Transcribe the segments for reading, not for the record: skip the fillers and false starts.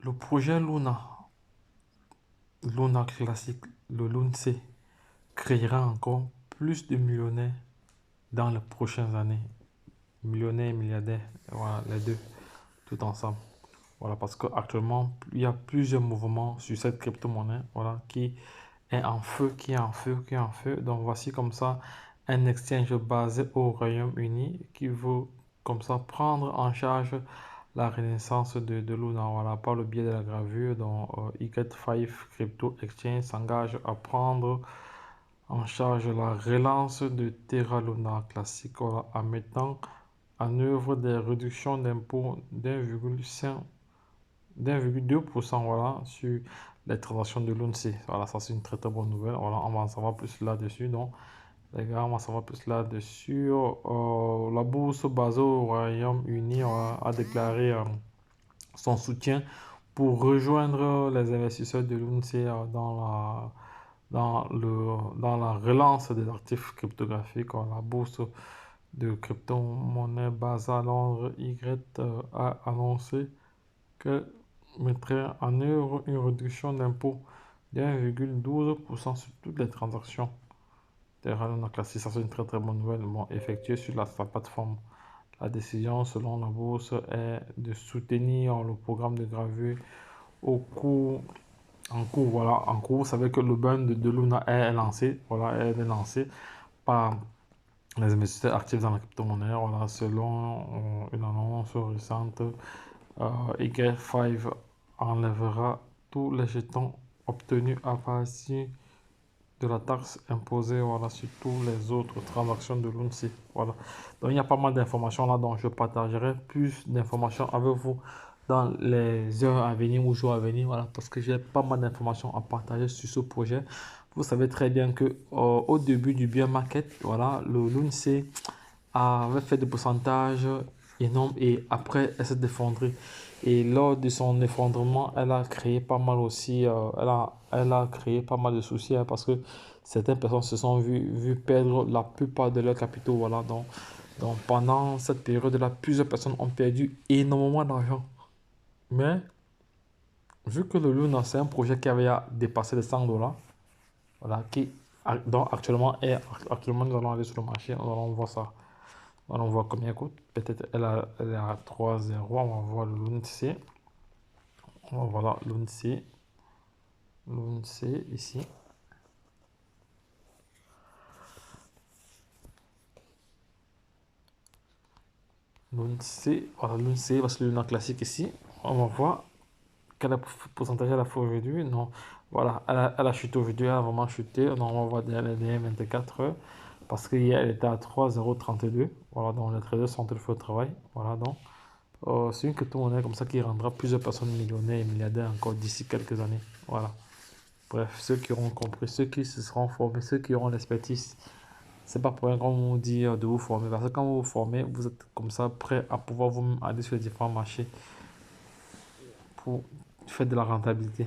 Le projet Luna classique, le LUNC, créera encore plus de millionnaires dans les prochaines années. Millionnaires et milliardaires, voilà, les deux, tout ensemble. Voilà, parce qu'actuellement, il y a plusieurs mouvements sur cette crypto-monnaie, voilà, qui est en feu, qui est en feu, qui est en feu. Donc, voici comme ça un exchange basé au Royaume-Uni qui veut comme ça prendre en charge la renaissance de Luna, voilà, par le biais de la gravure. Donc, Y5 Crypto Exchange s'engage à prendre en charge la relance de Terra Luna classique, voilà, en mettant en œuvre des réductions d'impôts d'1,2%, voilà, sur les transactions de l'ONC. Voilà, ça c'est une très très bonne nouvelle. Voilà, on va en savoir plus là-dessus. Donc, les gars, on va en savoir plus là-dessus. La bourse basée au Royaume-Uni a déclaré son soutien pour rejoindre les investisseurs de l'ONC dans la relance des actifs cryptographiques. La bourse de crypto-monnaie basée à Londres, a annoncé qu'elle mettrait en œuvre une réduction d'impôt d'1,12% sur toutes les transactions. Terra Luna Classic, ça c'est une très très bonne nouvelle, effectuée sur sa plateforme. La décision, selon la bourse, est de soutenir le programme de gravure au cours, en cours. Voilà, en cours, vous savez que le burn de Luna est lancé, voilà, est lancé par les investisseurs actifs dans la crypto-monnaie. Voilà, selon une annonce récente, Y5 enlèvera tous les jetons obtenus à partir de la taxe imposée, voilà, sur toutes les autres transactions de l'UNC. Voilà. Donc il y a pas mal d'informations là, dont je partagerai plus d'informations avec vous dans les heures à venir ou jours à venir, voilà, parce que j'ai pas mal d'informations à partager sur ce projet. Vous savez très bien que au début du bear market, voilà, le l'UNC avait fait des pourcentages énormes et après elle s'est effondrée. Et lors de son effondrement, elle a créé pas mal aussi, elle a créé pas mal de soucis, hein, parce que certaines personnes se sont vues perdre la plupart de leurs capitaux. Voilà, donc pendant cette période-là, plusieurs personnes ont perdu énormément d'argent. Mais vu que le Luna, c'est un projet qui avait dépassé les 100 dollars, voilà, donc actuellement nous allons aller sur le marché, nous allons voir ça. Alors, on voit combien elle coûte. Peut-être elle est à 3,0. On va voir le l'UNC. On va voir l'UNC. L'UNC ici. L'UNC. Voilà l'UNC parce que le Luna classique ici. On va voir quel pourcentage elle a fait aujourd'hui. Non. Voilà, elle a chuté aujourd'hui. Elle a vraiment chuté. Non, on va voir les DM 24 heures. Parce qu'hier, elle était à 3,032. Voilà, donc les traders sont le feu au travail. Voilà, donc. C'est une crypto-monnaie comme ça qui rendra plusieurs personnes millionnaires et milliardaires encore d'ici quelques années. Voilà. Bref, ceux qui auront compris, ceux qui se seront formés, ceux qui auront l'expertise, c'est pas pour rien qu'on vous dit de vous former. Parce que quand vous vous formez, vous êtes comme ça prêt à pouvoir vous aller sur les différents marchés pour faire de la rentabilité.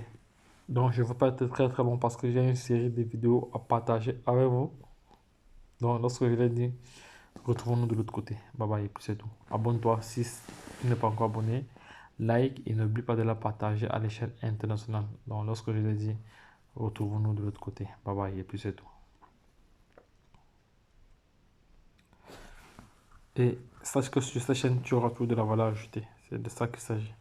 Donc, je ne veux pas être très très long parce que j'ai une série de vidéos à partager avec vous. Donc, lorsque je l'ai dit, retrouvons-nous de l'autre côté. Bye bye, et puis c'est tout. Abonne-toi si tu n'es pas encore abonné. Like et n'oublie pas de la partager à l'échelle internationale. Donc, lorsque je l'ai dit, retrouvons-nous de l'autre côté. Bye bye, et puis c'est tout. Et sache que sur cette chaîne, tu auras toujours de la valeur ajoutée. C'est de ça qu'il s'agit.